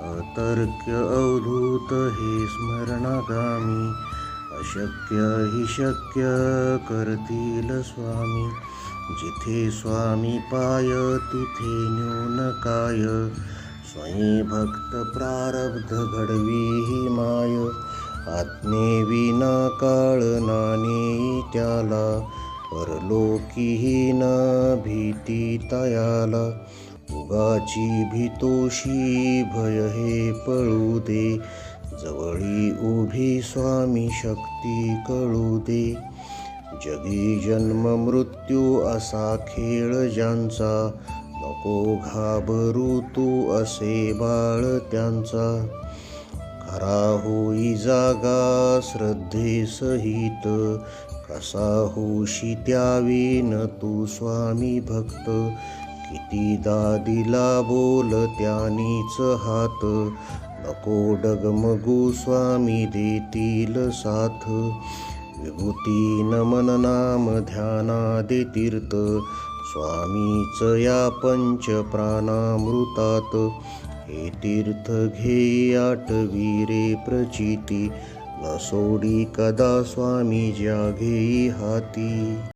अतर्क्य अवधूत हे स्मरणागामी, अशक्य हि शक्य करतील स्वामी. जिथे स्वामी पाय तिथे न्यून काय, स्वयं भक्त प्रारब्ध घडवी ही माय. आत्मेविना काळ नाने त्याला, परलोकीही न भीती तयाला. उगाची भीतोशी भय हे पळू दे, जवळी उभी स्वामी शक्ती कळू दे. जगी जन्म मृत्यू असा खेळ ज्यांचा, नको घाबरू तू असे बाळ त्यांचा. खरा होई जागा श्रद्धेसहित, कसा होशी त्यावेन तू स्वामी भक्त. कितीदा दिला बोल त्यानीच हात, नको डगमगू स्वामी देतील साथ. विभूती नमन नाम ध्यानादे तीर्थ, स्वामीच या पंच प्राणामृतात. हे तीर्थ घे आठवी रे प्रचिती, न सोडी कदा स्वामी ज्या घेई हाती.